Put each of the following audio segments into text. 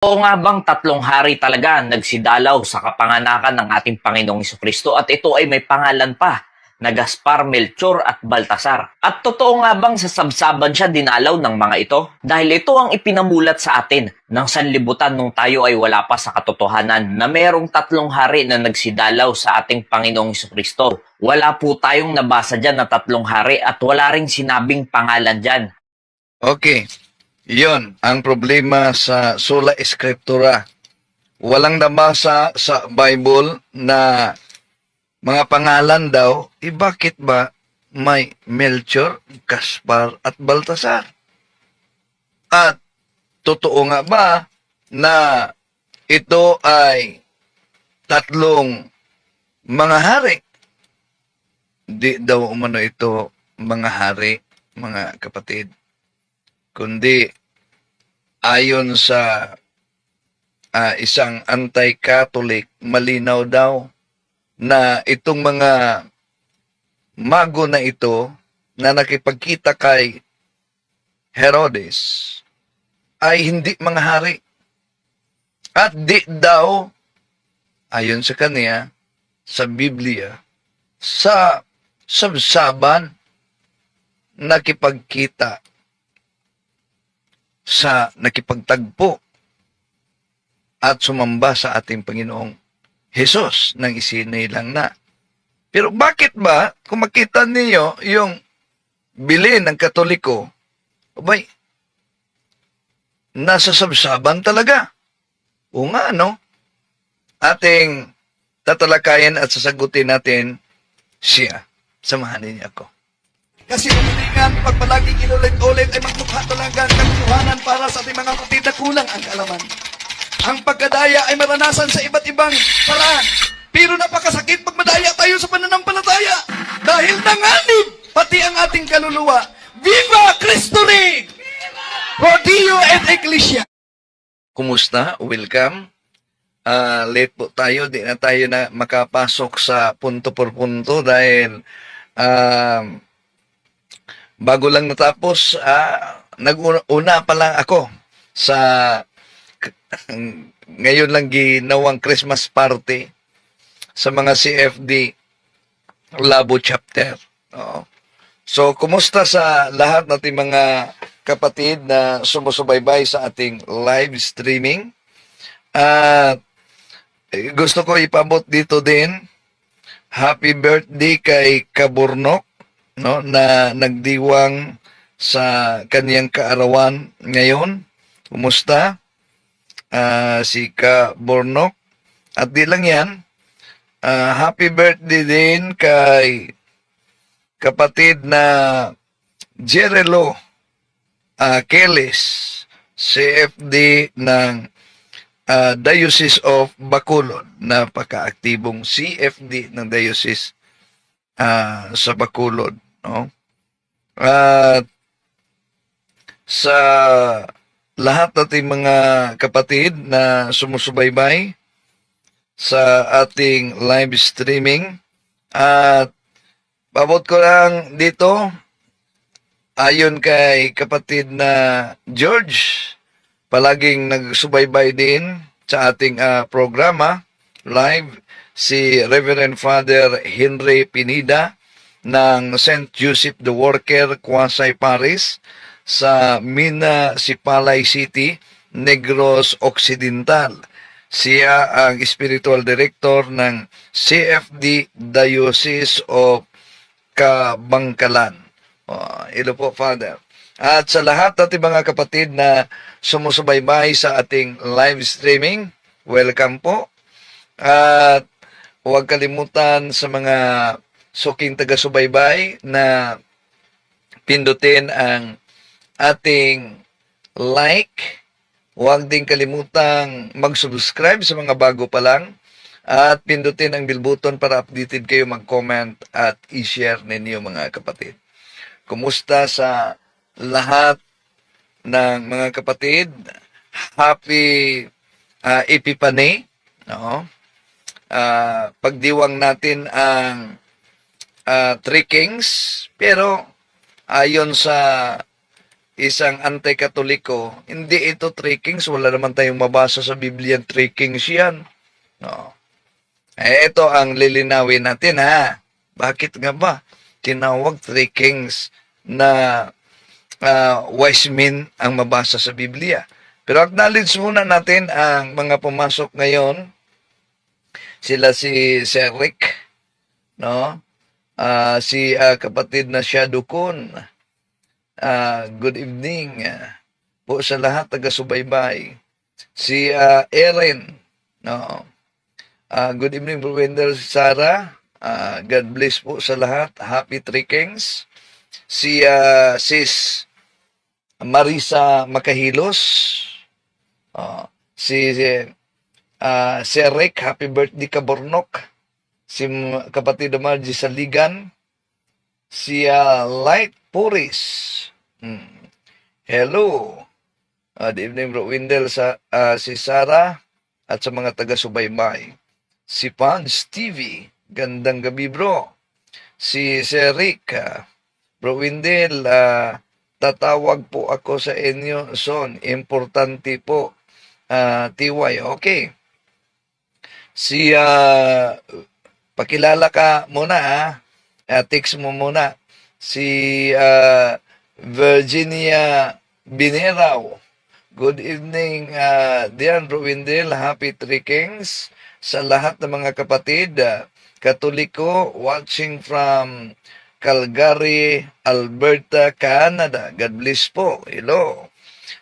Oo nga bang tatlong hari talaga nagsidalaw sa kapanganakan ng ating Panginoong Kristo at ito ay may pangalan pa na Gaspar, Melchor at Baltasar. At totoo nga bang sa sabsaban siya dinalaw ng mga ito? Dahil ito ang ipinamulat sa atin ng sanlibutan nung tayo ay wala pa sa katotohanan na merong tatlong hari na nagsidalaw sa ating Panginoong Kristo. Wala po tayong nabasa dyan na tatlong hari at wala ring sinabing pangalan dyan. Okay. Yon ang problema sa sola escritura. Walang nabasa sa Bible na mga pangalan daw, bakit ba may Melchor, Gaspar at Baltasar? At totoo nga ba na ito ay tatlong mga hari? Di daw umano ito mga hari, mga kapatid, kundi ayon sa isang anti-Catholic, malinaw daw na itong mga mago na ito na nakipagkita kay Herodes ay hindi mga hari. At di daw, ayon sa kanya, sa Biblia, sa sabsaban nakipagkita sa nakipagtagpo at sumamba sa ating Panginoong Hesus nang isinilang na. Pero bakit ba, kung makita niyo yung bilin ng Katoliko, abay, nasa sabsaban talaga. O nga, no? Ating tatalakayan at sasagutin natin siya. Samahan niyo ako. Kasi umilingan, pag palaging inulit-ulit ay magmukha talaga ang katuhanan para sa ating mga kapatid na kulang ang kalaman. Ang pagkadaya ay maranasan sa iba't ibang paraan. Pero napakasakit pag madaya tayo sa pananampalataya. Dahil nanganib pati ang ating kaluluwa. Viva Cristo Rey! Rodeo et Ecclesia! Kumusta? Welcome. Late po tayo. Di na tayo na makapasok sa punto por punto dahil bago lang natapos, nag-una pa lang ako sa ngayon lang ginawang Christmas party sa mga CFD Labo chapter. Oo. So, kumusta sa lahat nating mga kapatid na sumusubaybay sa ating live streaming? At gusto ko ipabot dito din, happy birthday kay Kaburnok, no, na nagdiwang sa kaniyang kaarawan ngayon. Kumusta? Si Kaburnok. At di lang yan, happy birthday din kay kapatid na Jerelo Keles, CFD ng Diocese of Bacolod. Napaka-aktibong CFD ng Diocese sa Bacolod, no? At sa lahat nating mga kapatid na sumusubaybay sa ating live streaming, at pabot ko lang dito, ayon kay kapatid na George, palaging nagsubaybay din sa ating programa live, si Reverend Father Henry Pinida ng St. Joseph the Worker Quasay Paris sa Mina Sipalay City, Negros Occidental. Siya ang spiritual director ng CFD Diocese of Kabangkalan. Ilo po, Father. At sa lahat natin mga kapatid na sumusubaybay sa ating live streaming, welcome po. At huwag kalimutan sa mga suking taga-subaybay na pindutin ang ating like. Huwag din kalimutang mag-subscribe sa mga bago pa lang at pindutin ang bell button para updated kayo, mag-comment at i-share ninyo mga kapatid. Kumusta sa lahat ng mga kapatid? Happy Epiphany, no? Pagdiwang natin ang Three Kings, pero ayon sa isang anti-katoliko, hindi ito three kings. Wala naman tayong mabasa sa Biblia three kings yan. No. Ito ang lilinawin natin ha. Bakit nga ba tinawag three kings na wise men ang mabasa sa Biblia? Pero acknowledge muna natin ang mga pumasok ngayon. Sila si Sir Rick, no? Si kapatid na Shadow Kun. Good evening po sa lahat taga-subaybay. Si Erin, no? Good evening po, Wendell, Sarah. God bless po sa lahat. Happy Three Kings. Si Sis Marisa Makahilos. Si Sir Rick, happy birthday Kabornok. Si kapatid na Margie Saligan. Si Light Puris. Hello. Good evening bro Wendell, si Sarah at sa mga taga-subaybay. Si Pans TV, gandang gabi bro. Si Sir Rick, bro Wendell, tatawag po ako sa inyo son. Importante po. TY, okay. Si pakilala ka muna ha. Text mo muna. Si Virginia Bineraw. Good evening, Dian Bro Wendell. Happy Three Kings sa lahat ng mga kapatid. Katoliko watching from Calgary, Alberta, Canada. God bless po. Hello.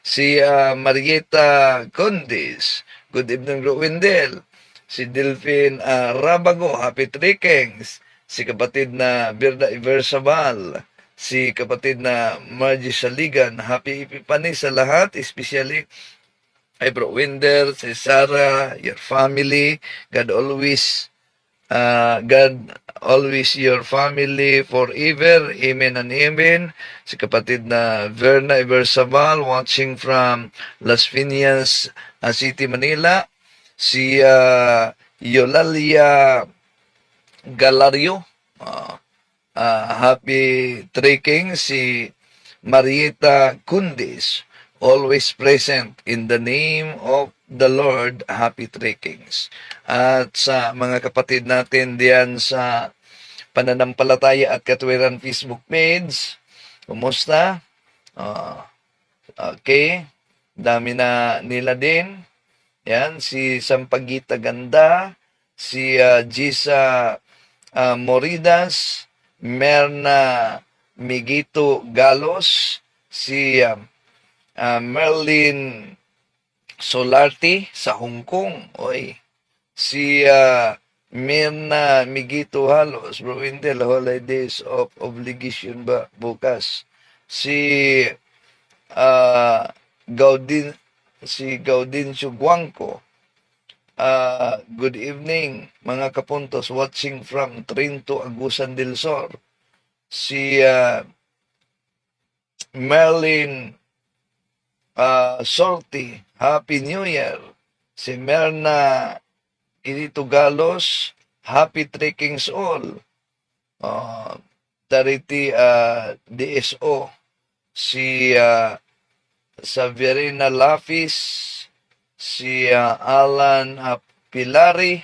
Si Marieta Condis. Good evening, Bro Wendell. Si Delphine Rabago. Happy Three Kings. Si kapatid na Birda Iversabal. Si kapatid na Margie Saligan. Happy Epipani sa lahat, especially ay Bro Wendell, si Sarah, your family. God always your family forever. Amen and amen. Si kapatid na Verna Iversabal watching from Las Piñas City, Manila. Si Eulalia Galario. Happy Three Kings. Si Marieta Kundis, always present in the name of the Lord. Happy Three Kings. At sa mga kapatid natin diyan sa Pananampalataya at Katuwiran Facebook page, kumusta? Okay. Dami na nila din. Yan, si Sampagita Ganda, si Gisa Moridas, Merna Migito Galos, si Merlin Solarte sa Hong Kong. Oy. Si Mirna Migito Halos, Bro Wendell, holidays of obligation ba bukas? Si Gaudin Guangco. Good evening, mga kapuntos watching from Trinto, Agusan del Sur. Si Merlin Sorti, Happy New Year. Si Merna Kirito Galos, Happy Three Kings all. Charity DSO. Si Saverina Lapis, si Alan Pilari.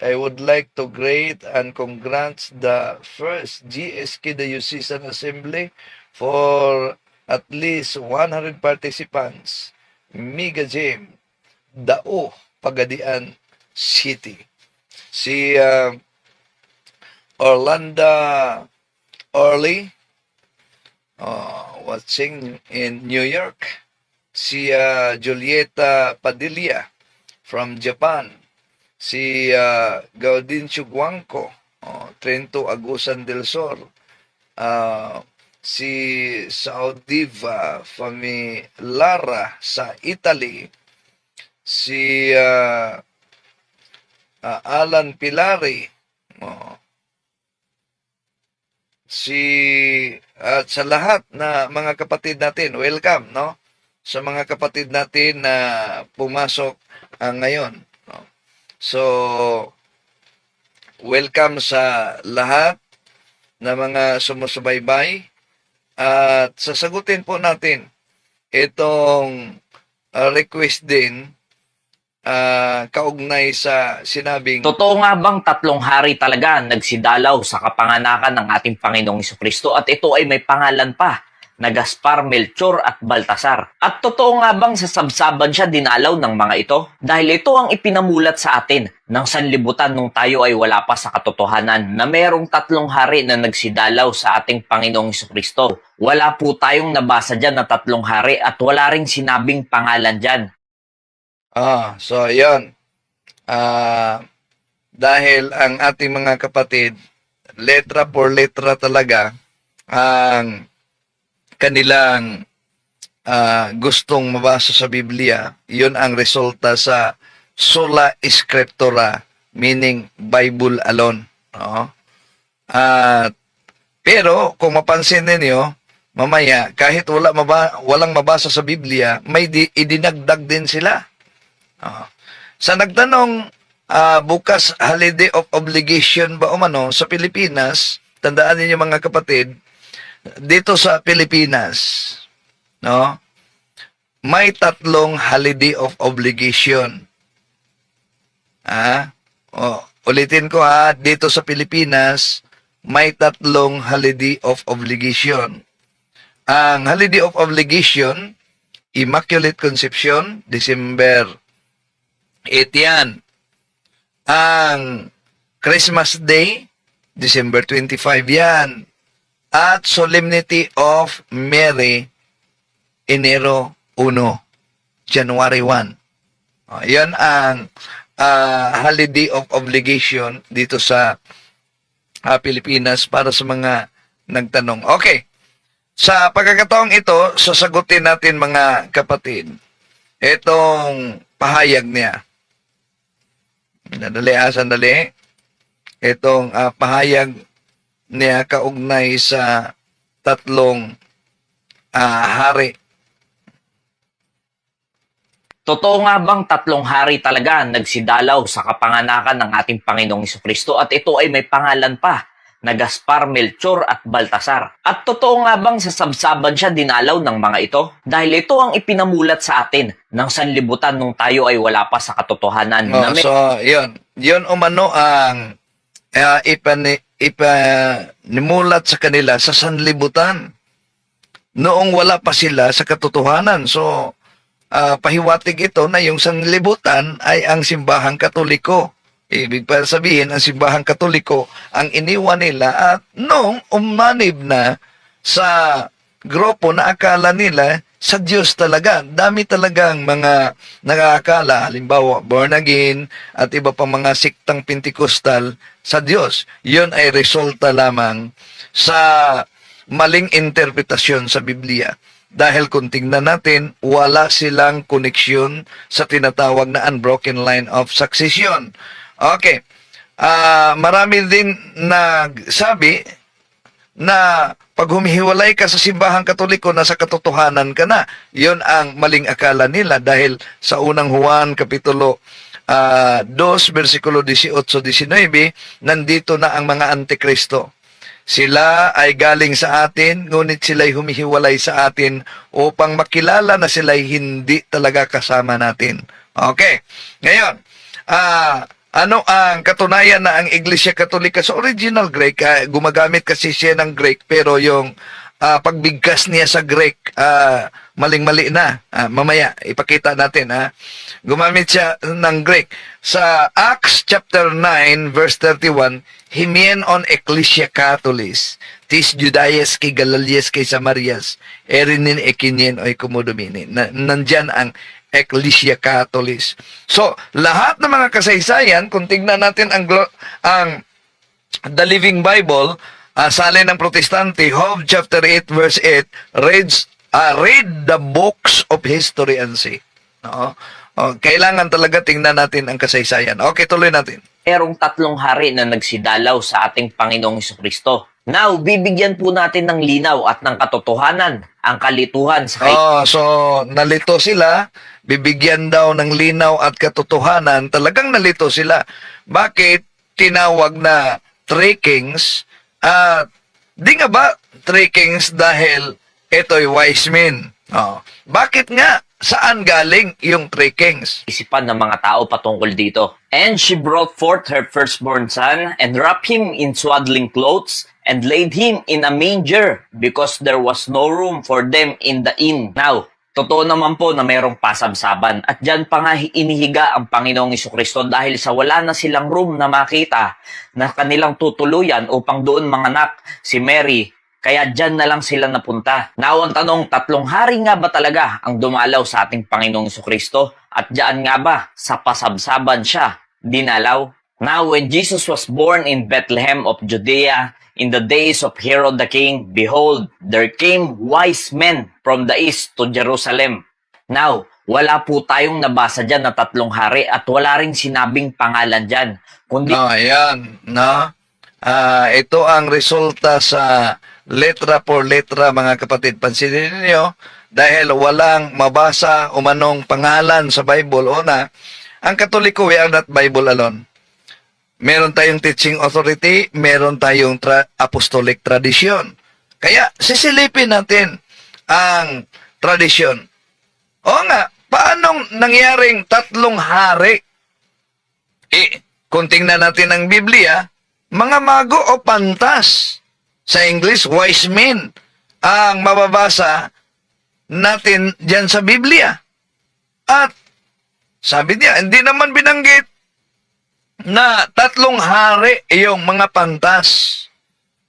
I would like to greet and congrats the first GSK Diocesan Assembly for at least 100 participants. Mega Jam, Dao, Pagadian City. Si Orlando Orly, watching in New York. Si Julieta Padilla from Japan. Si Gaudincio Guangco, Trento, Agusan del Sur. Si Saudiva Familara sa Italy. Si Alan Pilari. At sa lahat na mga kapatid natin, welcome, no? Sa mga kapatid natin na pumasok ngayon. No? So, welcome sa lahat na mga sumusubaybay At sasagutin po natin itong request din kaugnay sa sinabing Totoo nga bang 3 hari talaga nagsidalaw sa kapanganakan ng ating Panginoong Kristo at ito ay may pangalan pa na Gaspar, Melchor at Baltasar? At totoo nga bang sa sabsaban siya dinalaw ng mga ito? Dahil ito ang ipinamulat sa atin ng sanlibutan nung tayo ay wala pa sa katotohanan na merong 3 hari na nagsidalaw sa ating Panginoong Kristo. Wala po tayong nabasa dyan na 3 hari at wala ring sinabing pangalan dyan. so yon. Dahil ang ating mga kapatid, letra por letra talaga ang kanilang gustong mabasa sa Biblia, yun ang resulta sa sola scriptura, meaning Bible alone. No? Pero kung mapansin ninyo, mamaya, kahit walang mabasa sa Biblia, may idinagdag din sila. Sa nagtanong, bukas holiday of obligation ba umano sa Pilipinas, tandaan niyo mga kapatid, dito sa Pilipinas, no, may 3 holiday of obligation. Ulitin ko dito sa Pilipinas, may 3 holiday of obligation. Ang holiday of obligation, Immaculate Conception, December 8 yan. Ang Christmas Day, December 25 yan. At Solemnity of Mary, Enero 1, January 1. Yan ang holiday of obligation dito sa Pilipinas para sa mga nagtanong. Okay. Sa pagkakataong ito, sasagutin natin mga kapatid itong pahayag niya. Sandali. Itong pahayag niya kaugnay sa 3 hari. Totoo nga bang 3 hari talaga nagsidalaw sa kapanganakan ng ating Panginoong Kristo at ito ay may pangalan pa na Gaspar, Melchor at Baltasar? At totoo nga bang sa sabsaban siya dinalaw ng mga ito? Dahil ito ang ipinamulat sa atin ng sanlibutan nung tayo ay wala pa sa katotohanan. So, yun umano ang ipanimulat sa kanila sa sanlibutan noong wala pa sila sa katotohanan. So, pahiwatig ito na yung sanlibutan ay ang simbahang Katoliko. Ibig pa sabihin, ang simbahang Katoliko ang iniwan nila at noong umanib na sa grupo na akala nila sa Diyos talaga. Dami talagang mga nakakala, halimbawa born again at iba pang mga siktang Pentecostal sa Diyos. Yun ay resulta lamang sa maling interpretasyon sa Biblia. Dahil kung tingnan natin, wala silang koneksyon sa tinatawag na unbroken line of succession. Okay. Marami din nagsabi na pag humihiwalay ka sa simbahang Katoliko, nasa katotohanan ka na. Yun ang maling akala nila dahil sa unang Juan Kapitulo 2, versikulo 18-19, nandito na ang mga antikristo. Sila ay galing sa atin, ngunit sila'y humihiwalay sa atin upang makilala na sila'y hindi talaga kasama natin. Okay. Ngayon, ano ang katunayan na ang Iglesia Katolika sa original Greek, gumagamit kasi siya ng Greek, pero yung pagbigkas niya sa Greek, maling-mali na. Mamaya, ipakita natin. Gumamit siya ng Greek. Sa Acts chapter 9, verse 31, himien on Ecclesia Catholis, tis Judaes kay Galalies kay Samarias, erinin ekinyen oy kumudomini. Nandyan ang Ecclesia Catholis. So, lahat ng mga kasaysayan, kung tignan natin ang The Living Bible, salin ng Protestante, Job chapter 8 verse 8, read the books of history and see. No? Kailangan talaga tingnan natin ang kasaysayan. Okay, tuloy natin. Merong 3 hari na nagsidalaw sa ating Panginoong Kristo. Now, bibigyan po natin ng linaw at ng katotohanan ang kalituhan sa so nalito sila, bibigyan daw ng linaw at katotohanan, talagang nalito sila. Bakit tinawag na 3 kings? Di nga ba three kings dahil ito'y wise men. Oh. Bakit nga? Saan galing yung three kings? Isipan ng mga tao patungkol dito. And she brought forth her firstborn son, and wrapped him in swaddling clothes, and laid him in a manger, because there was no room for them in the inn. Now, totoo naman po na mayroong pasabsaban, at dyan pa nga inihiga ang Panginoong Jesucristo dahil sa wala na silang room na makita na kanilang tutuluyan upang doon manganak si Mary. Kaya dyan na lang sila napunta. Now, ang tanong, 3 hari nga ba talaga ang dumalaw sa ating Panginoong Jesucristo? At dyan nga ba sa pasabsaban siya dinalaw? Now, when Jesus was born in Bethlehem of Judea, in the days of Herod the king, behold, there came wise men from the east to Jerusalem. Now, wala po tayong nabasa dyan na 3 hari at wala ring sinabing pangalan dyan. Kundi Ayan, no? Ito ang resulta sa letra por letra, mga kapatid. Pansinin niyo, dahil walang mabasa umanong pangalan sa Bible. Una, ang Katoliko, we are not Bible alone. Meron tayong teaching authority, meron tayong apostolic tradition. Kaya, sisilipin natin ang tradisyon. O nga, paanong nangyaring 3 hari? Kung tingnan natin ang Biblia, mga mago o pantas. Sa English, wise men ang mababasa natin dyan sa Biblia. At sabi niya, hindi naman binanggit na 3 hari yung mga pantas.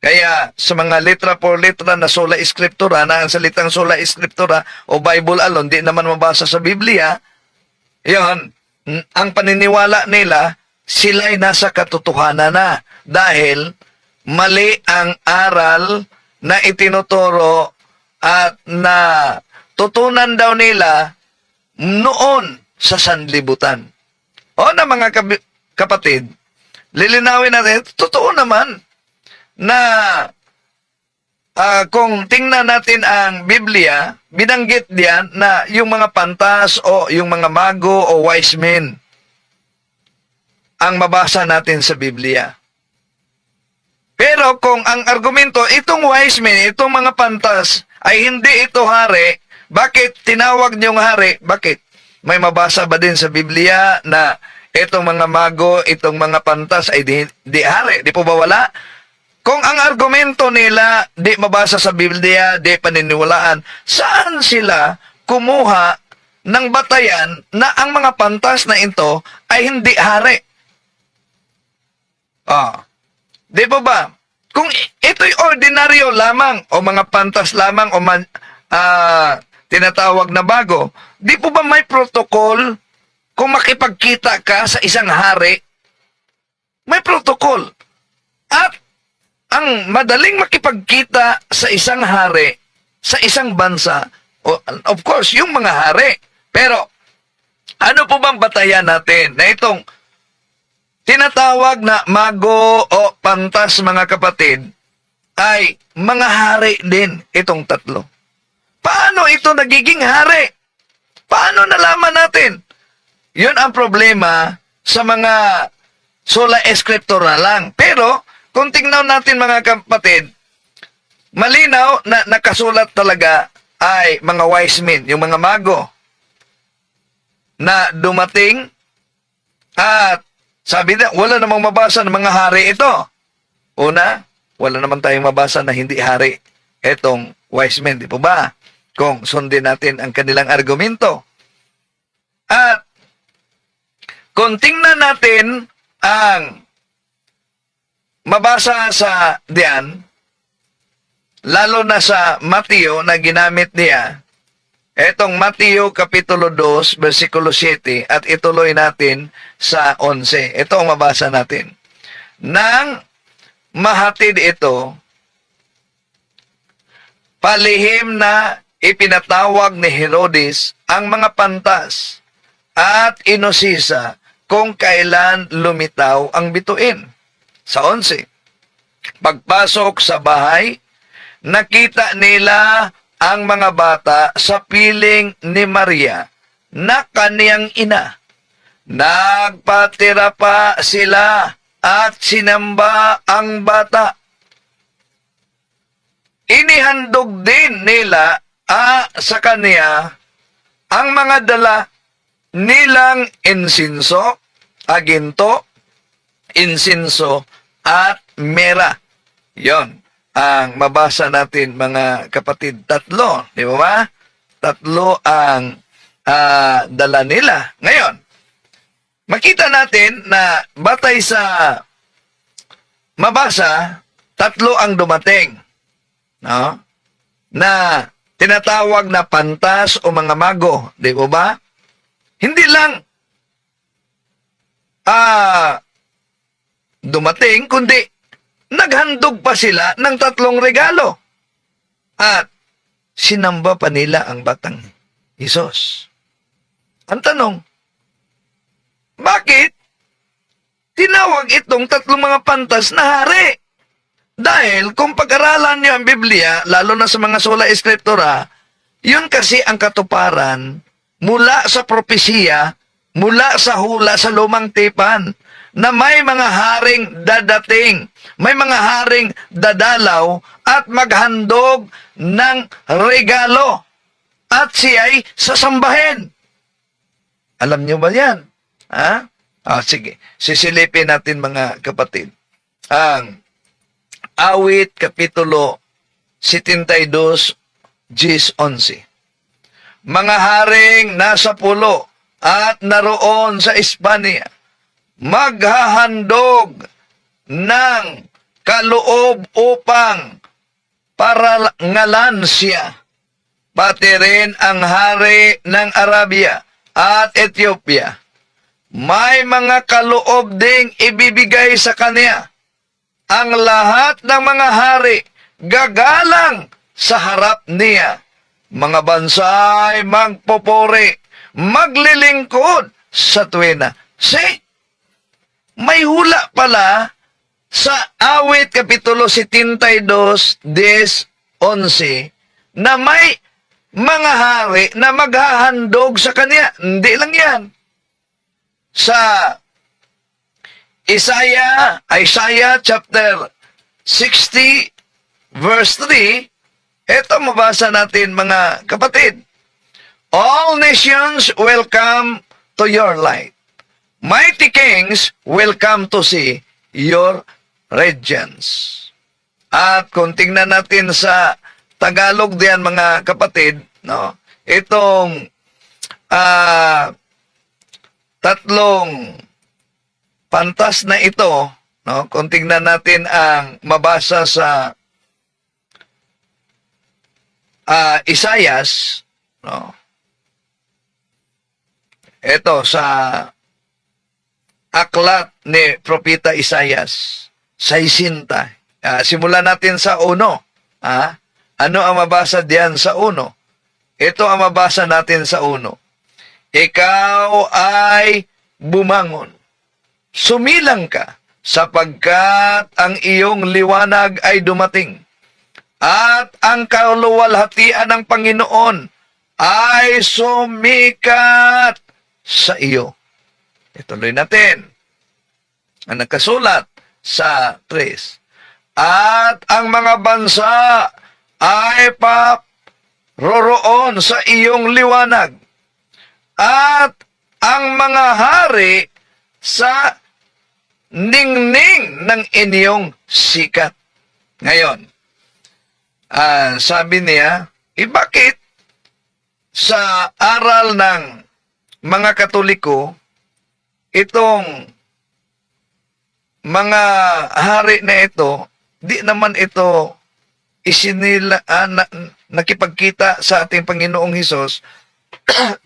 Kaya sa mga letra por letra na sola scriptura, na ang salitang sola scriptura o Bible alone, di naman mabasa sa Biblia, yun, ang paniniwala nila, sila'y nasa katotohanan na dahil mali ang aral na itinuturo at na tutunan daw nila noon sa sanlibutan. O na mga kapatid, lilinawin natin, totoo naman na kung tingnan natin ang Biblia, binanggit diyan na yung mga pantas o yung mga mago o wise men ang mabasa natin sa Biblia. Pero kung ang argumento, itong wise men, itong mga pantas, ay hindi ito hari, bakit tinawag niyong hari? Bakit? May mabasa ba din sa Biblia na itong mga mago, itong mga pantas ay di hari? Di po ba wala? Kung ang argumento nila di mabasa sa Biblia, di paniniwalaan, saan sila kumuha ng batayan na ang mga pantas na ito ay hindi hari? Di ba ba? Kung ito'y ordinaryo lamang o mga pantas lamang o tinatawag na bago, di po ba may protocol kung makipagkita ka sa isang hari? May protocol. At ang madaling makipagkita sa isang hari, sa isang bansa, of course, yung mga hari. Pero, ano po bang batayan natin na itong tinatawag na mago o pantas, mga kapatid, ay mga hari din itong 3. Paano ito nagiging hari? Paano nalaman natin? Yun ang problema sa mga sola scriptura lang. Pero, kung tingnan natin, mga kapatid, malinaw na nakasulat talaga ay mga wise men, yung mga mago, na dumating at sabi na, wala namang mabasa ng mga hari ito. Una, wala naman tayong mabasa na hindi hari itong wise men, di po ba? Kung sundin natin ang kanilang argumento. At kung tingnan natin ang mabasa sa diyan, lalo na sa Mateo na ginamit niya, etong Mateo Kapitulo 2, versikulo 7, at ituloy natin sa 11. Ito ang mabasa natin. Nang mahatid ito, palihim na ipinatawag ni Herodes ang mga pantas at inosisa kung kailan lumitaw ang bituin. Sa 11, pagpasok sa bahay, nakita nila ang mga bata sa piling ni Maria na kaniyang ina. Nagpatira pa sila at sinamba ang bata. inihandog din nila sa kanya ang mga dala nilang insinso, aginto, insinso, at mera. Yon ang mabasa natin, mga kapatid. Tatlo, di ba? Tatlo ang dala nila. Ngayon, makita natin na batay sa mabasa, tatlo ang dumating, no? Na tinatawag na pantas o mga mago, di ba? Hindi lang dumating, kundi naghandog pa sila ng tatlong regalo. At sinamba pa nila ang batang Hesus. Ang tanong, bakit tinawag itong tatlong mga pantas na hari? Dahil kung pag-aralan niyo ang Biblia, lalo na sa mga sola eskriptura, yun kasi ang katuparan mula sa propesiya, mula sa hula sa lumang tipan, na may mga haring dadating, may mga haring dadalaw at maghandog ng regalo at siya'y sasambahin. Alam niyo ba yan? Ha? Sige, sisilipin natin, mga kapatid. Ang Awit, Kapitulo 72, 11. Mga haring nasa pulo at naroon sa Espanya, maghahandog ng kaloob upang parangalan siya. Pati rin ang hari ng Arabia at Ethiopia. May mga kaloob ding ibibigay sa kanya. Ang lahat ng mga hari gagalang sa harap niya. Mga bansay magpopore, maglilingkod sa tuwina. See? May hula pala sa Awit, Kapitulo 72, 11, na may mga hari na maghahandog sa kanya. Hindi lang yan. Sa Isaiah chapter 60, verse 3, ito mabasa natin, mga kapatid. All nations will come to your light. Mighty kings will come to see your radiance. At kung tingnan natin sa Tagalog diyan, mga kapatid, no, itong tatlong pantas na ito, no, kung tingnan natin ang mabasa sa Isaias, no, ito sa aklat ni Propeta Isaias, 60. Simulan natin sa 1. Ano ang mabasa diyan sa 1? Ito ang mabasa natin sa 1. Ikaw ay bumangon. Sumilang ka, sapagkat ang iyong liwanag ay dumating. At ang kaluwalhatian ng Panginoon ay sumikat sa iyo. Ituloy natin. Ang nagkasulat sa 3. At ang mga bansa ay paroroon sa iyong liwanag. At ang mga hari sa ningning ng inyong sikat. Ngayon, sabi niya, bakit sa aral ng mga Katoliko, itong mga hari na ito, di naman ito nakipagkita sa ating Panginoong Hesus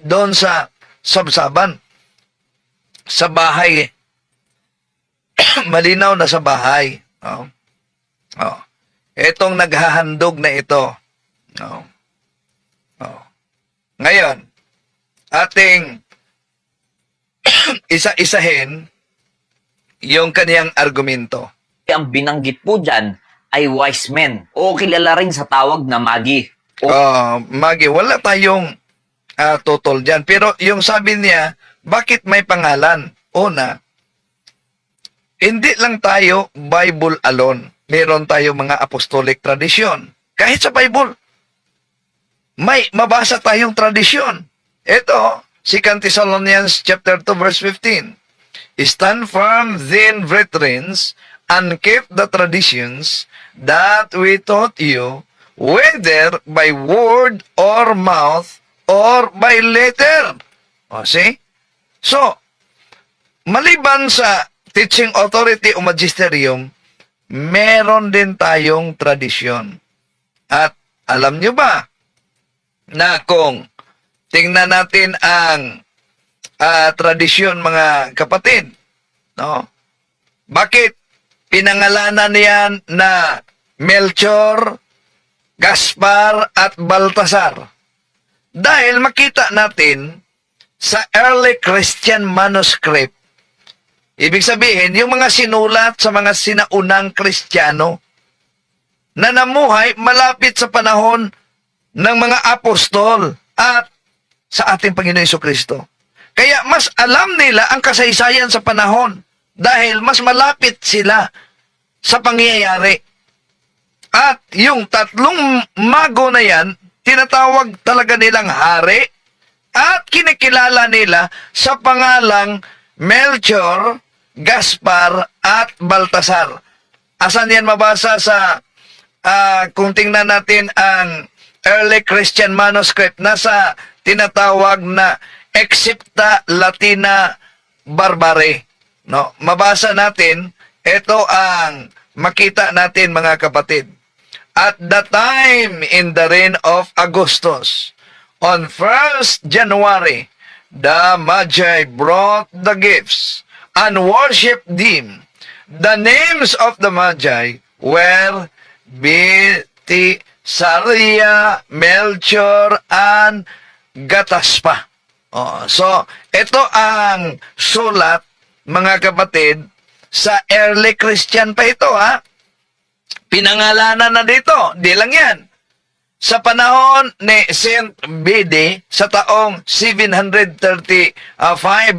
doon sa sabsaban, sa bahay. Malinaw na sa bahay. Itong naghahandog na ito. Ngayon, ating isa-isahin yung kaniyang argumento. Ang binanggit po dyan ay wise men o kilala rin sa tawag na magi. Magi, wala tayong tutol dyan. Pero yung sabi niya, bakit may pangalan? Una, hindi lang tayo Bible alone. Meron tayo mga apostolic tradition. Kahit sa Bible, may mabasa tayong tradisyon. Ito, 2 Thessalonians chapter 2 verse 15. Stand firm then, brethren, and keep the traditions that we taught you, whether by word or mouth or by letter. O, see? So, maliban sa teaching authority o magisterium, meron din tayong tradisyon. At alam nyo ba na kung tingnan natin ang tradisyon, mga kapatid, no? Bakit pinangalanan niyan na Melchor, Gaspar at Baltasar? Dahil makita natin sa early Christian manuscript, ibig sabihin, yung mga sinulat sa mga sinaunang Kristiyano na namuhay malapit sa panahon ng mga apostol at sa ating Panginoon Jesucristo. Kaya mas alam nila ang kasaysayan sa panahon dahil mas malapit sila sa pangyayari. At yung tatlong mago na yan, tinatawag talaga nilang hari at kinikilala nila sa pangalang Melchor, Gaspar at Baltasar. Asan yan mabasa sa kung tingnan natin ang early Christian manuscript, nasa tinatawag na Excepta Latina Barbare. No, mabasa natin, ito ang makita natin, mga kapatid. At the time in the reign of Augustus, on 1st January, the Magi brought the gifts and worshipped them. The names of the Magi were Bitisaria, Melchor, and Gataspa. So, ito ang sulat, mga kapatid, sa early Christian pa ito, ha? Pinangalanan na dito. Di lang yan. Sa panahon ni Saint Bede, sa taong 735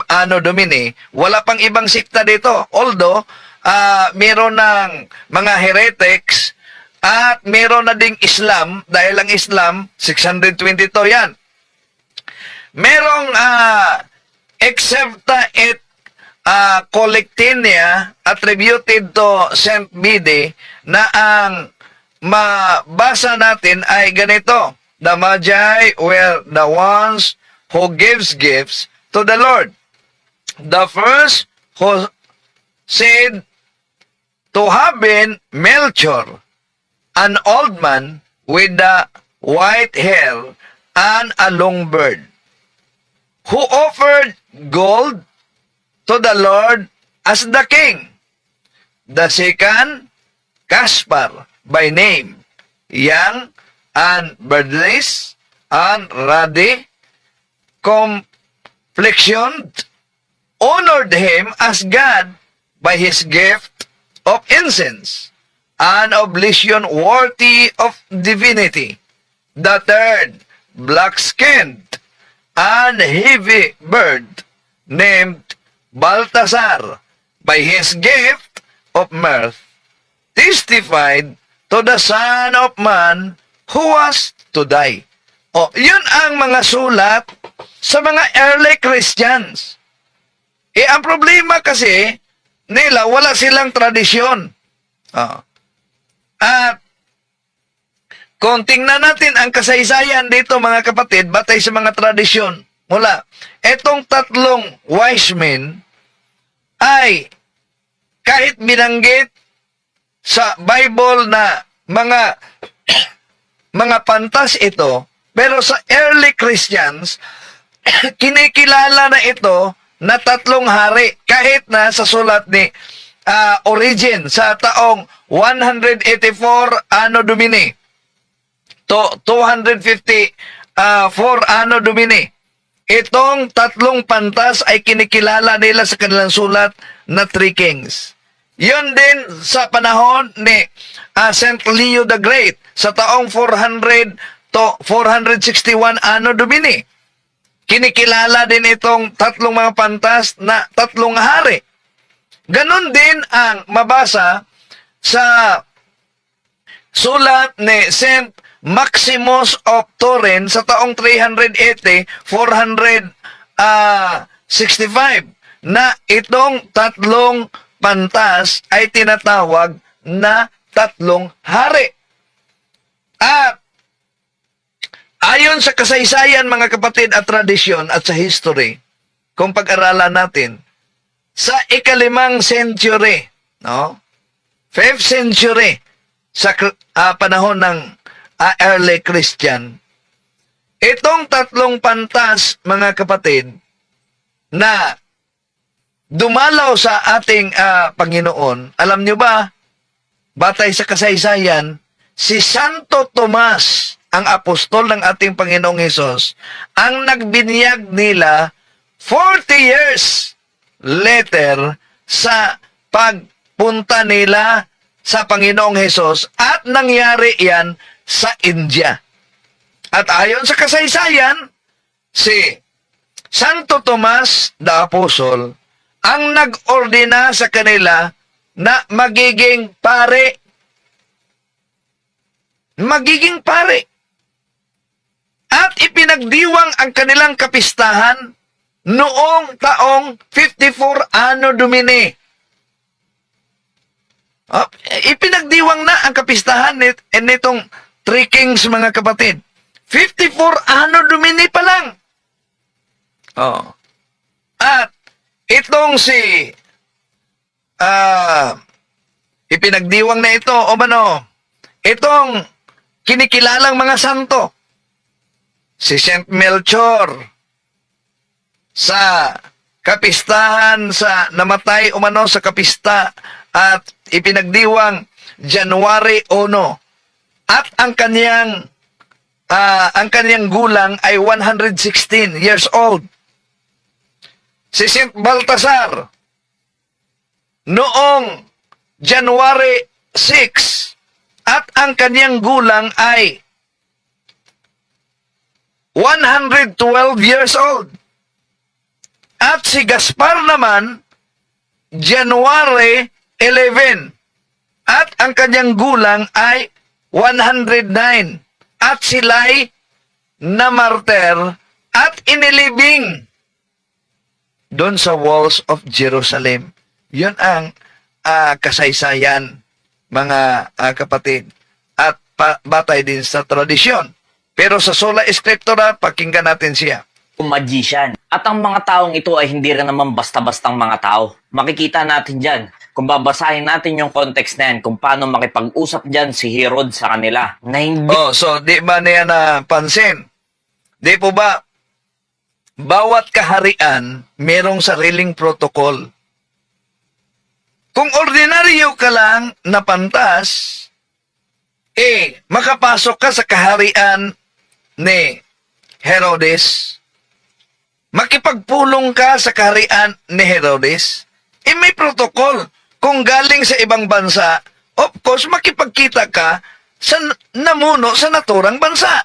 Anno Domini, wala pang ibang sikta dito. Although, meron ng mga heretics at meron na ding Islam, dahil ang Islam, 622 yan. Merong Excepta et Collectinia attributed to Saint Bede na ang mabasa natin ay ganito. The Magi were the ones who gives gifts to the Lord. The first who said to have been Melchor, an old man with the white hair and a long beard, who offered gold to the Lord as the king. The second, Gaspar by name, young and beardless and ruddy complexioned, honored him as God by his gift of incense, an oblation worthy of divinity. The third, black-skinned and heavy bird, named Baltasar, by his gift of mirth, testified to the Son of Man who was to die. O, yun ang mga sulat sa mga early Christians. Ang problema kasi, nila, wala silang tradisyon. At kung tingnan natin ang kasaysayan dito, mga kapatid, batay sa mga tradisyon, mula, etong tatlong wise men ay kahit binanggit sa Bible na mga pantas ito, pero sa early Christians, kinikilala na ito na tatlong hari, kahit na sa sulat ni Origen sa taong 184 Anno Domini to 254 Anno Domini. Itong tatlong pantas ay kinikilala nila sa kanilang sulat na Three Kings. Yun din sa panahon ni Saint Leo the Great sa taong 400 to 461 Anno Domini. Kinikilala din itong tatlong mga pantas na tatlong hari. Ganon din ang mabasa sa sulat ni Saint Maximus of Turin sa taong 380, 465 na itong tatlong pantas ay tinatawag na tatlong hari. At ayon sa kasaysayan, mga kapatid, at tradisyon at sa history, kung pag-aralan natin, sa ika-5 century, no? 5th century, sa panahon ng early Christian, itong tatlong pantas, mga kapatid, na dumalaw sa ating Panginoon, alam nyo ba, batay sa kasaysayan, si Santo Tomas, ang apostol ng ating Panginoong Hesus, ang nagbinyag nila 40 years later sa pagpunta nila sa Panginoong Hesus, at nangyari yan sa India. At ayon sa kasaysayan, si Santo Tomas the Apostle ang nag-ordina sa kanila na magiging pare. Magiging pare. At ipinagdiwang ang kanilang kapistahan noong taong 54 Anno Domini. Ipinagdiwang na ang kapistahan nitong Three Kings, mga kapatid. 54 Anno Domini pa lang. At itong si ipinagdiwang na ito, itong kinikilalang mga santo, si Saint Melchor, sa kapistahan sa namatay sa kapista, at ipinagdiwang January 1, at ang kanyang gulang ay 116 years old. Si Saint Baltasar, noong January 6, at ang kanyang gulang ay 112 years old. At si Gaspar naman, January 11, at ang kanyang gulang ay 109. At sila'y namarter at inilibing doon sa walls of Jerusalem. Yun ang kasaysayan, mga kapatid, at batay din sa tradisyon. Pero sa sola scriptura, pakinggan natin siya. Magician. At ang mga taong ito ay hindi rin naman basta-bastang mga tao. Makikita natin dyan, kung babasahin natin yung context na yan, kung paano makipag-usap dyan si Herod sa kanila. Na hindi... So di ba niya napansin? Di po ba, bawat kaharian, merong sariling protocol. Kung ordinaryo ka lang na pantas, makapasok ka sa kaharian ni Herodes, makipagpulong ka sa kaharian ni Herodes, may protocol. Kung galing sa ibang bansa, of course, makipagkita ka sa namuno sa naturang bansa.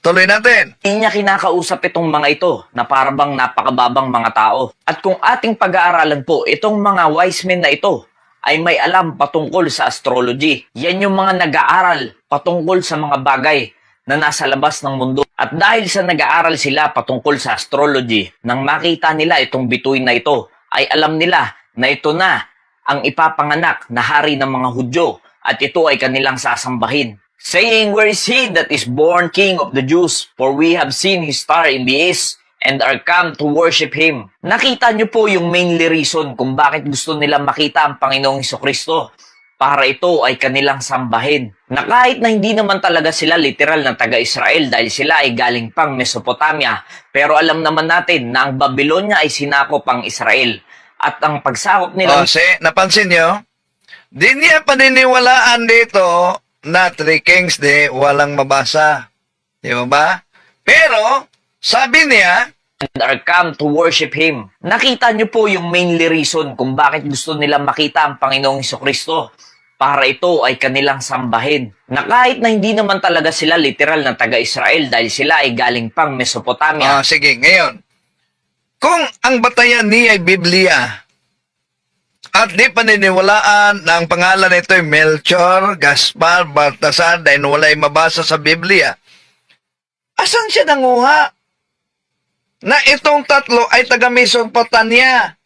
Tuloy natin. Hindi niya kinakausap itong mga ito na parang napakababang mga tao. At kung ating pag-aaralan po, itong mga wise men na ito ay may alam patungkol sa astrology. Yan yung mga nag-aaral patungkol sa mga bagay na nasa labas ng mundo. At dahil sa nag-aaral sila patungkol sa astrology, nang makita nila itong bituin na ito, ay alam nila na ito na ang ipapanganak na hari ng mga Hudyo at ito ay kanilang sasambahin. Saying, "Where is he that is born King of the Jews? For we have seen his star in the east and are come to worship him." Nakita niyo po yung mainly reason kung bakit gusto nilang makita ang Panginoong Hesukristo. Para ito ay kanilang sambahin. Na kahit na hindi naman talaga sila literal na taga-Israel dahil sila ay galing pang Mesopotamia, pero alam naman natin na ang Babylonia ay sinakop ang Israel. At ang pagsakop nila... napansin niyo? Di niya paniniwalaan dito na Three Kings walang mabasa. Di ba? Pero, sabi niya, and are come to worship him. Nakita niyo po yung mainly reason kung bakit gusto nilang makita ang Panginoong Hesukristo. Para ito ay kanilang sambahin. Na kahit na hindi naman talaga sila literal na taga-Israel dahil sila ay galing pang Mesopotamia. Sige, ngayon. Kung ang batayan niya ay Biblia, At di paniniwalaan na ang pangalan nito ay Melchor, Gaspar, Baltasar dahil wala'y mabasa sa Biblia. Asan siya nanguha? Na itong tatlo ay taga Mesopotamia.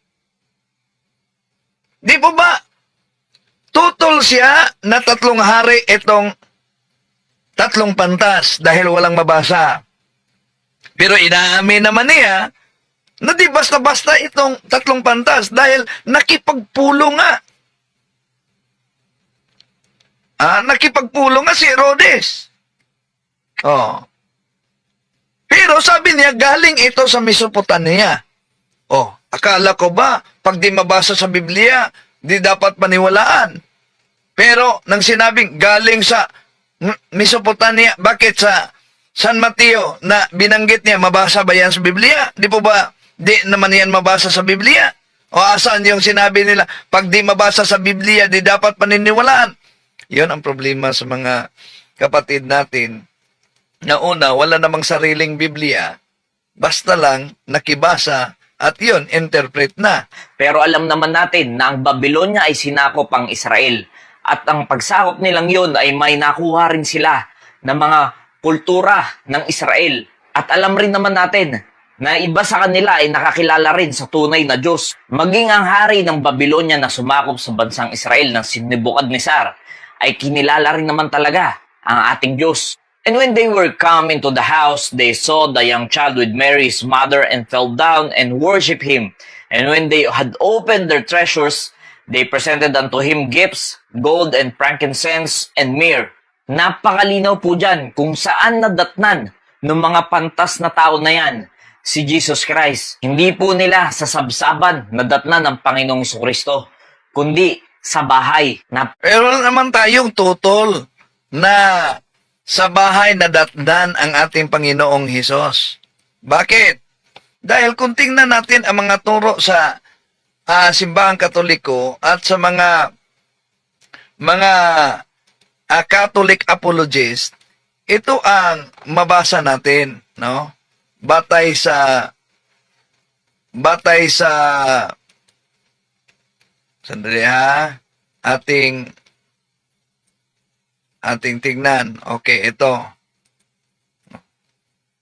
Di po ba? Tutol siya na tatlong hari itong tatlong pantas dahil walang mabasa. Pero inaamin naman niya na di basta-basta itong tatlong pantas dahil nakipagpulong nga. Nakipagpulong nga si Herodes. Oh. Pero sabi niya, galing ito sa Mesopotamia. Oh, akala ko ba, pag di mabasa sa Biblia, di dapat paniwalaan. Pero, nang sinabing galing sa Mesopotamia, bakit sa San Mateo na binanggit niya, mabasa ba yan sa Biblia? Di po ba, di naman yan mabasa sa Biblia? O asan yung sinabi nila, pag di mabasa sa Biblia, di dapat paniniwalaan? Yun ang problema sa mga kapatid natin. Na una, wala namang sariling Biblia, basta lang nakibasa at yun, interpret na. Pero alam naman natin na ang Babylonia ay sinakop ang Israel. At ang pagsakop nilang yun ay may nakuha rin sila ng mga kultura ng Israel. At alam rin naman natin na iba sa kanila ay nakakilala rin sa tunay na Diyos. Maging ang hari ng Babylonia na sumakop sa bansang Israel ng si Nebuchadnezzar ay kinilala rin naman talaga ang ating Diyos. And when they were come into the house, they saw the young child with Mary his mother and fell down and worshipped him. And when they had opened their treasures, they presented unto him gifts, gold and frankincense and myrrh. Napakalinaw po dyan kung saan nadatnan ng mga pantas na tao na yan si Jesus Christ. Hindi po nila sa sabsaban nadatnan ng Panginoong Jesucristo, kundi sa bahay na Pero naman tayong tutol na sa bahay nadatnan ang ating Panginoong Hesus. Bakit? Dahil kung tingnan natin ang mga turo sa simbahang Katoliko at sa mga Catholic apologists, ito ang mabasa natin, no? Batay sa sandali ha, ating tignan. Okay, ito.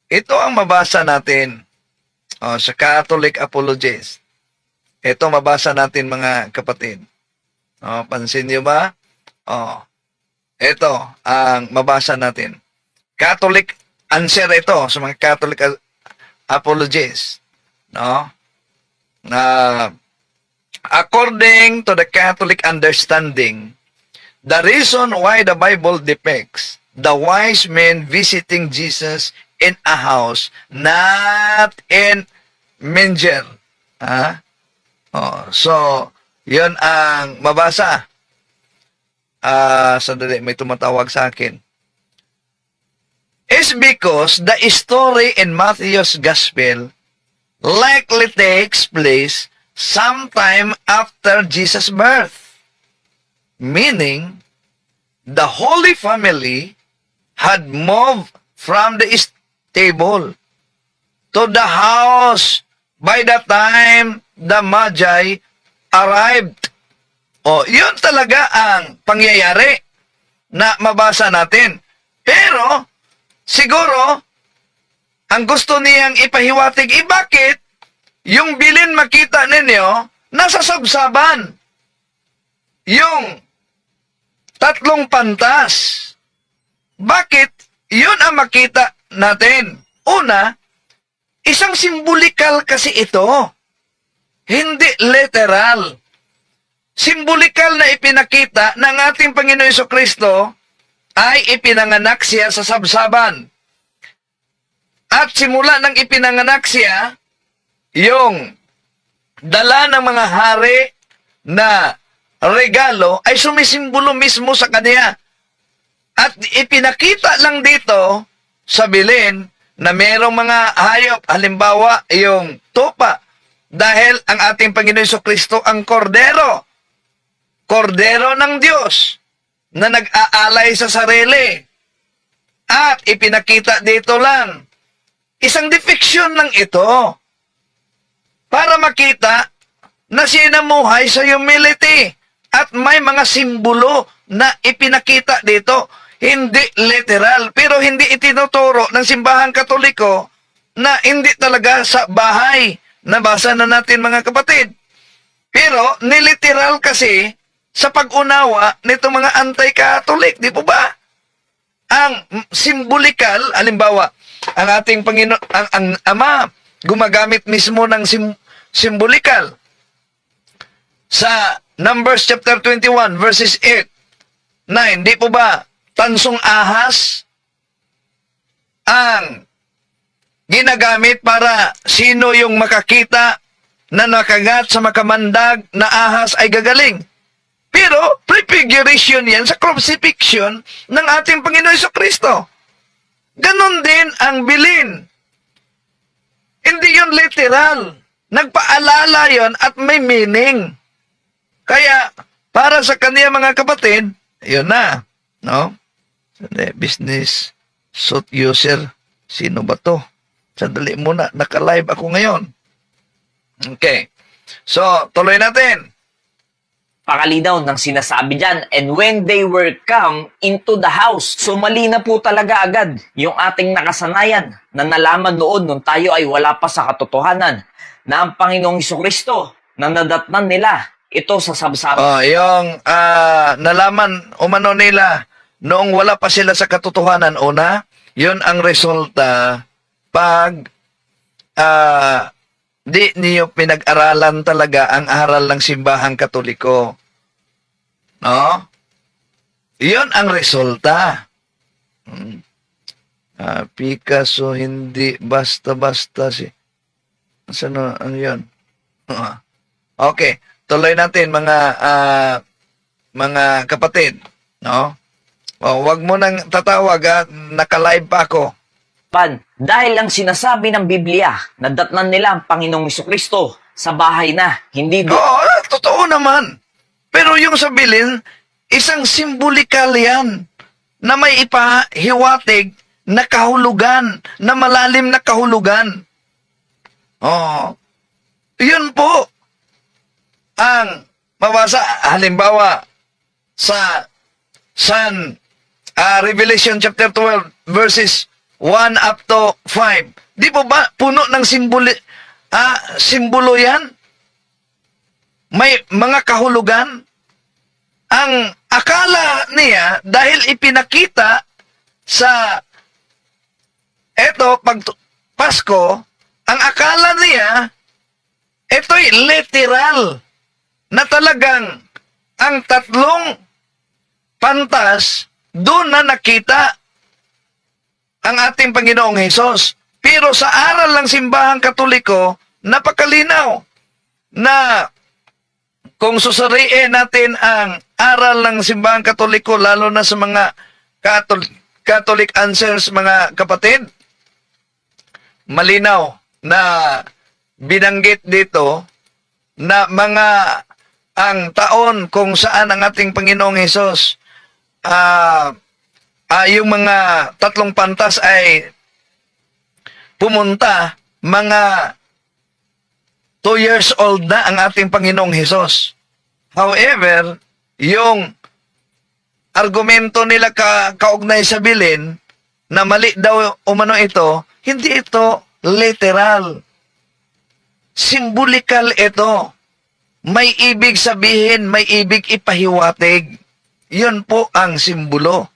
Ito ang mabasa natin sa Catholic Apologists. Ito mabasa natin mga kapatid. Pansin niyo ba? Ito ang mabasa natin. Catholic answer ito sa mga Catholic Apologists. No? According to the Catholic understanding, the reason why the Bible depicts the wise men visiting Jesus in a house, not in manger. So, yun ang mabasa. Sandali, may tumatawag sa akin. Is because the story in Matthew's Gospel likely takes place sometime after Jesus' birth. Meaning, the Holy Family had moved from the stable to the house by the time the Magi arrived. Yun talaga ang pangyayari na mabasa natin. Pero, siguro, ang gusto niyang ipahiwatig, bakit yung bilin makita ninyo nasa sabsaban? Yung tatlong pantas. Bakit? Yun ang makita natin. Una, isang simbolikal kasi ito. Hindi literal. Simbolikal na ipinakita ng ating Panginoon Jesucristo ay ipinanganak siya sa sabsaban. At simula nang ipinanganak siya, yung dala ng mga hari na regalo ay sumisimbolo mismo sa kanya. At ipinakita lang dito sa bilin na merong mga hayop, halimbawa yung tupa, dahil ang ating Panginoon Jesucristo ang kordero. Kordero ng Diyos na nag-aalay sa sarili. At ipinakita dito lang. Isang depiction lang ito para makita na sinamuhay sa humility. At may mga simbolo na ipinakita dito. Hindi literal, pero hindi itinuturo ng simbahang Katoliko na hindi talaga sa bahay. Nabasa na natin mga kapatid. Pero niliteral kasi sa pag-unawa nito mga anti-Catholic, di po ba? Ang simbolikal, halimbawa, ang ating Panginoon, ang Ama, gumagamit mismo ng simbolikal. Sa Numbers chapter 21, verses 8, 9, di po ba, tansong ahas ang ginagamit para sino yung makakita na nakagat sa makamandag na ahas ay gagaling. Pero, prefiguration yan sa crucifixion ng ating Panginoon Jesucristo. Ganon din ang bilin. Hindi yun literal. Nagpaalala yon at may meaning. Kaya, para sa kaniya mga kapatid, yun na. No? Business suit user. Sino ba to? Sandali muna. Naka-live ako ngayon. Okay. So, tuloy natin. Pakalinaw ng sinasabi dyan, and when they were come into the house. So mali na po talaga agad yung ating nakasanayan na nalaman noon nung tayo ay wala pa sa katotohanan na ang Panginoong Jesucristo na nadatnan nila ito sa sabsaban. Yung nalaman umano nila noong wala pa sila sa katotohanan una, yun ang resulta pag di niyo pinag-aralan talaga ang aral ng simbahang Katoliko. No? Yun ang resulta. Picasso, hindi basta-basta si... Ano yun? Okay. Tuloy natin mga kapatid. No? Wag mo nang tatawag ha. Naka-live pa ako. Dahil ang sinasabi ng Biblia, nadatnan nila ang Panginoong Jesucristo sa bahay na, hindi doon. Oo, totoo naman. Pero yung sa bilin, isang simbolikal yan na may ipahiwatig na kahulugan, na malalim na kahulugan. Yun po ang mabasa, halimbawa, sa Revelation chapter 12, verses 1 up to 5. Di po ba puno ng simbolo yan? May mga kahulugan. Ang akala niya, dahil ipinakita sa pag Pasko, ang akala niya, ito'y literal na talagang ang tatlong pantas doon na nakita ang ating Panginoong Hesus. Pero sa aral ng simbahang Katoliko, napakalinaw na kung susuriin natin ang aral ng simbahang Katoliko, lalo na sa mga Catholic answers, mga kapatid, malinaw na binanggit dito na ang taon kung saan ang ating Panginoong Hesus yung mga tatlong pantas ay pumunta, mga 2 years old na ang ating Panginoong Hesus. However, yung argumento nila kaugnay sa bilin na mali daw umano ito, hindi ito literal. Simbolikal ito. May ibig sabihin, may ibig ipahiwatig. Yun po ang simbolo.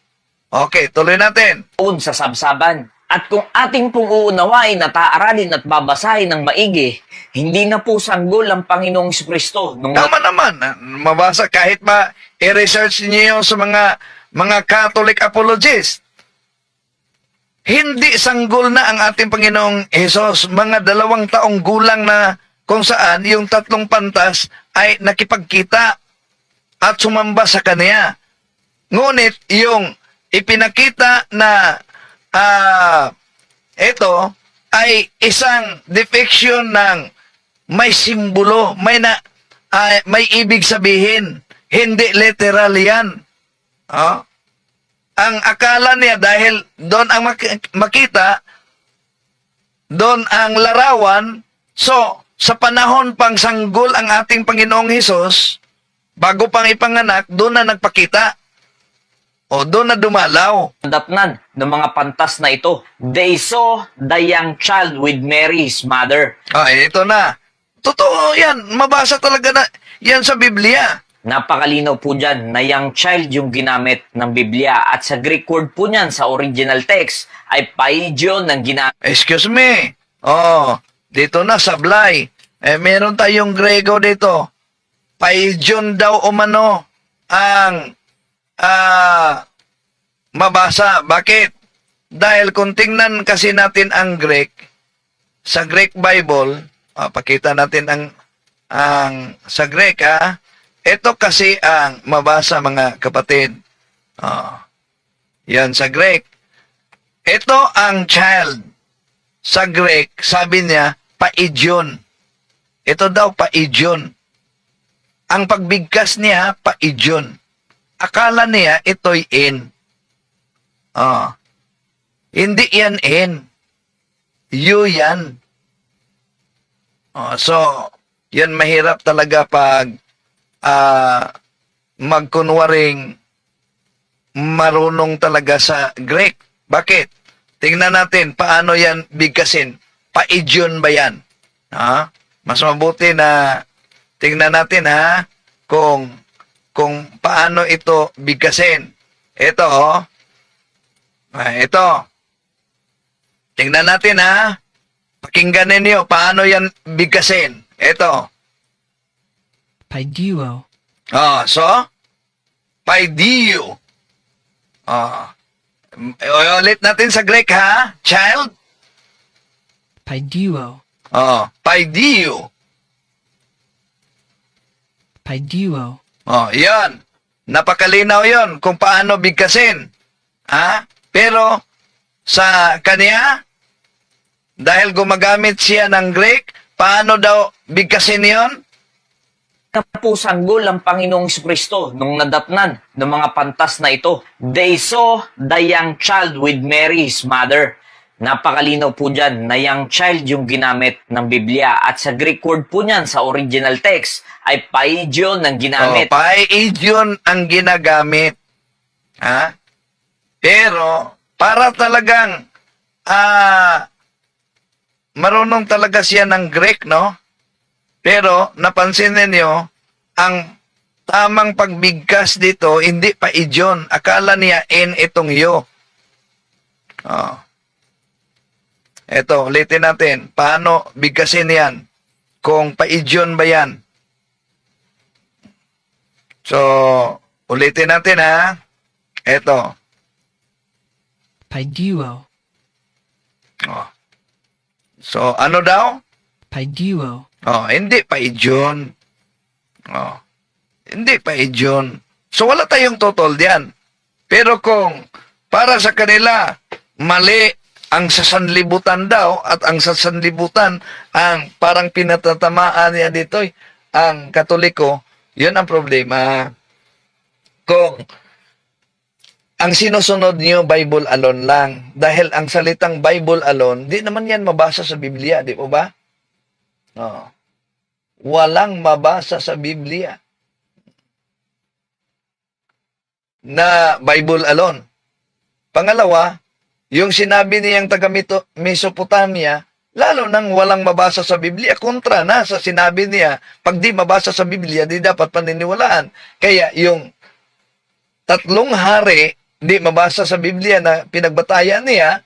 Okay, tuloy natin. Sa sabsaban. At kung ating pong uunawain at aaralin at babasahin ng maigi, hindi na po sanggol ang Panginoong Jesucristo. Tama naman. Mabasa kahit pa i-research niyo sa mga Catholic apologists. Hindi sanggol na ang ating Panginoong Hesus. Mga 2 taong gulang na kung saan yung tatlong pantas ay nakipagkita at sumamba sa kanya. Ngunit yung ipinakita na ito ay isang depiction ng may simbolo, may ibig sabihin, hindi literal yan. Ang akala niya dahil doon ang makita, doon ang larawan, so sa panahon pang sanggol ang ating Panginoong Hesus, bago pang ipanganak, doon na nagpakita. O doon na dumalaw. Datnan ng mga pantas na ito. They saw the young child with Mary, his mother. Ay, ito na. Totoo yan. Mabasa talaga na yan sa Biblia. Napakalinaw po dyan na young child yung ginamit ng Biblia. At sa Greek word po niyan, sa original text, ay paidion ng ginamit. Excuse me. Oh, dito na sablay. Meron tayong Grego dito. Paidion daw umano ang mabasa. Bakit? Dahil kung tingnan kasi natin ang Greek, sa Greek Bible, pakita natin ang sa Greek, ito kasi ang mabasa, mga kapatid. Yan sa Greek. Ito ang child. Sa Greek, sabi niya, paidion. Ito daw, paidion. Ang pagbigkas niya, paidion. Akala niya ito'y in. Hindi yan in. You yan. So, yan mahirap talaga pag magkunwaring marunong talaga sa Greek. Bakit? Tingnan natin paano yan bigkasin. Paidion ba yan? Mas mabuti na tingnan natin kung paano ito bigkasin. Ito, ito. Tingnan natin, Pakinggan ninyo, paano yan bigkasin. Ito. Paidio. So? Paidio. Ulit natin sa Greek, Child? Paidio. Paidio. Paidio. Yan. Napakalinaw yon kung paano bigkasin. Pero sa kanya, dahil gumagamit siya ng Greek, paano daw bigkasin yon? Kapusanggol ang Panginoong Kristo nung nadatnan ng mga pantas na ito. They saw the young child with Mary, his mother. Napakalinaw po dyan na young child yung ginamit ng Biblia. At sa Greek word po niyan, sa original text, ay paidion ang ginamit. Paidion ang ginagamit. Pero, para talagang marunong talaga siya ng Greek, no? Pero, napansin ninyo, ang tamang pagbigkas dito, hindi paidion. Akala niya in itong yo. Eto, ulitin natin. Paano bigkasin yan? Kung paidion ba yan? So, ulitin natin, Eto. Paidio. So, ano daw? Paidio. Hindi paidion. Hindi paidion. So, wala tayong total diyan. Pero kung para sa kanila, mali ang sasanlibutan daw, at ang sasanlibutan ang parang pinatatamaan niya dito, ang Katoliko, yun ang problema. Kung ang sinusunod niyo, Bible alone lang. Dahil ang salitang Bible alone, di naman yan mabasa sa Biblia, di po ba? Walang mabasa sa Biblia na Bible alone. Pangalawa, yung sinabi niyang taga Mesopotamia, lalo nang walang mabasa sa Biblia, kontra na sa sinabi niya, pag di mabasa sa Biblia, di dapat paniniwalaan. Kaya yung 3 hari, di mabasa sa Biblia na pinagbatayan niya,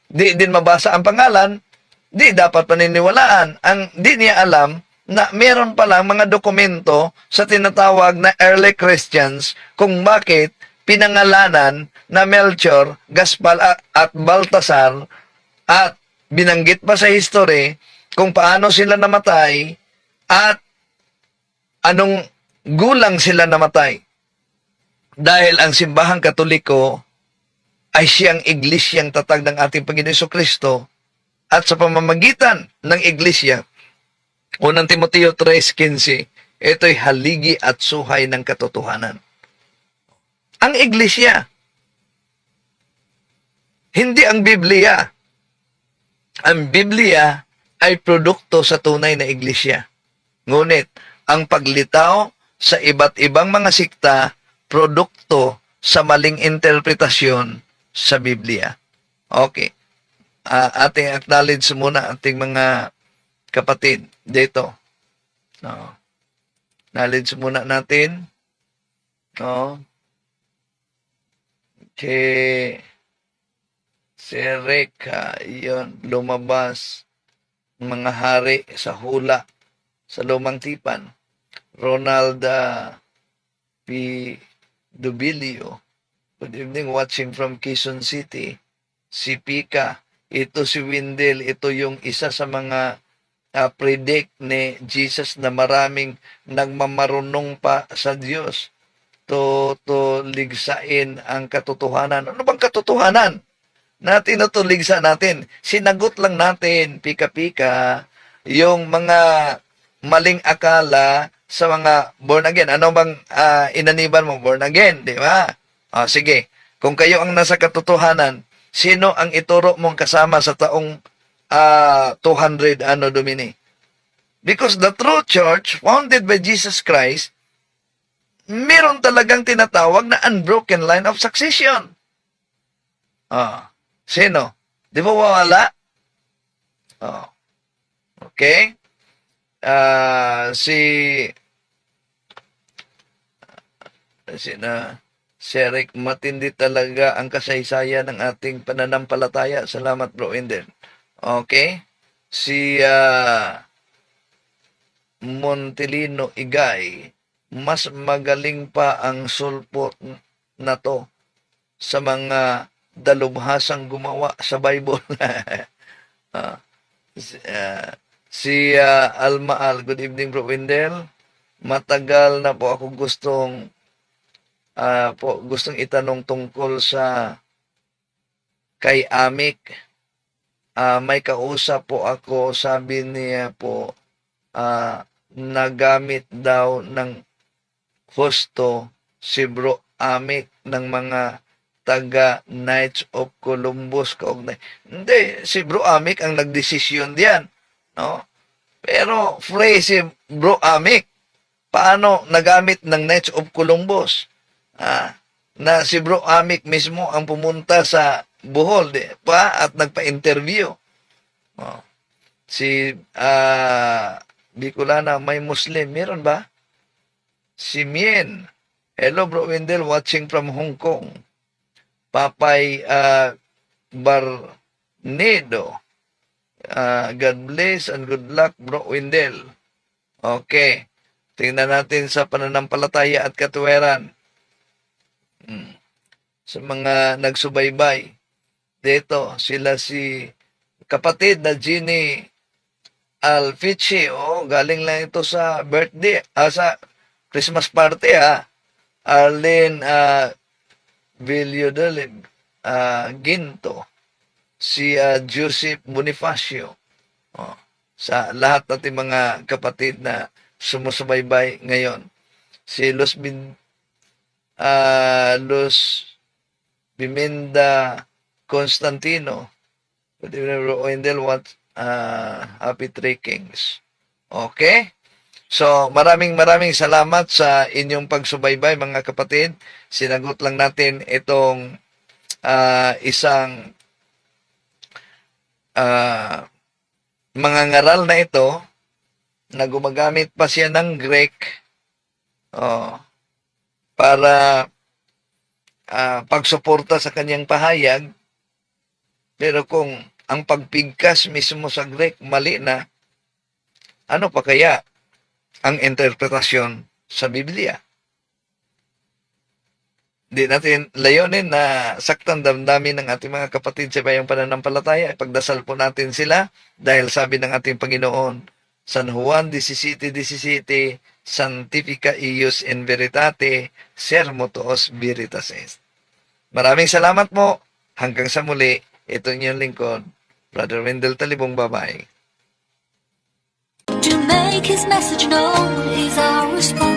di din mabasa ang pangalan, di dapat paniniwalaan. Ang di niya alam na meron palang mga dokumento sa tinatawag na early Christians kung bakit pinangalanan na Melchor, Gaspar at Baltasar, at binanggit pa sa history kung paano sila namatay at anong gulang sila namatay. Dahil ang simbahang Katoliko ay siyang iglesyang tatag ng ating Panginoon Jesucristo, at sa pamamagitan ng iglesia, unang Timoteo 3:15, ito'y haligi at suhay ng katotohanan. Ang iglesia, hindi ang Biblia. Ang Biblia ay produkto sa tunay na iglesia. Ngunit, ang paglitaw sa iba't ibang mga sikta, produkto sa maling interpretasyon sa Biblia. Okay. Ating acknowledge muna ating mga kapatid dito. No. Knowledge muna natin. No. Okay. Si Reka, yun, lumabas mga hari sa hula sa Lumang Tipan. Ronald P. Dubilio, good evening, watching from Quezon City. Si Pika, ito si Windel, ito yung isa sa mga predict ni Jesus na maraming nagmamarunong pa sa Diyos to ligsain ang katotohanan. Ano bang katotohanan na tinutuligsa natin? Sinagot lang natin, pika-pika, yung mga maling akala sa mga born again. Ano bang inaniban mo? Born again, di ba? Sige, kung kayo ang nasa katotohanan, sino ang ituro mong kasama sa taong 200 Domini? Because the true church, founded by Jesus Christ, meron talagang tinatawag na unbroken line of succession. Sino? Di ba wala? Okay? Si Eric, matindi talaga ang kasaysayan ng ating pananampalataya. Salamat, bro Ender. Okay? Si Montelino Igay, mas magaling pa ang sulpot na to sa mga dalubhasang gumawa sa Bible. Si Almaal, good evening, bro Wendell. Matagal na po ako gustong itanong tungkol sa kay Amik. May kausap po ako, sabi niya po, nagamit daw ng husto si bro Amik ng mga taga Knights of Columbus kaugnay. Hindi, si bro Amik ang nagdesisyon diyan, no? Pero free si bro Amik, paano nagamit ng Knights of Columbus? Na si bro Amik mismo ang pumunta sa Bohol at nagpa-interview. Si Bicolana, may Muslim, meron ba? Si Mien, hello bro Wendell, watching from Hong Kong. Papay Barnedo, God bless and good luck, bro Wendell. Okay, tingnan natin sa pananampalataya at katuwiran. Sa mga nagsubaybay dito, sila si kapatid na Ginny Alfici, galing lang ito sa birthday, sa Christmas party, Arlene Villodolib Ginto, si Joseph Bonifacio, sa lahat natin mga kapatid na sumusubaybay ngayon. Si Los Biminda Constantino, good evening, bro Wendell, happy trekkings. Okay? So, maraming salamat sa inyong pagsubaybay, mga kapatid. Sinagot lang natin itong isang mga ngaral na ito na gumagamit pa siya ng Greek para pagsuporta sa kanyang pahayag. Pero kung ang pagpigkas mismo sa Greek mali na, ano pa kaya ang interpretasyon sa Biblia? Di natin layunin na saktan damdamin ng ating mga kapatid sa bayang pananampalataya. Pagdasal po natin sila dahil sabi ng ating Panginoon, San Juan 17:17, Sanctifica ius in veritate, sermo tuos veritas est. Maraming salamat po. Hanggang sa muli, ito inyong lingkod, Brother Wendell Talibong. Bye-bye. To make his message known is our response.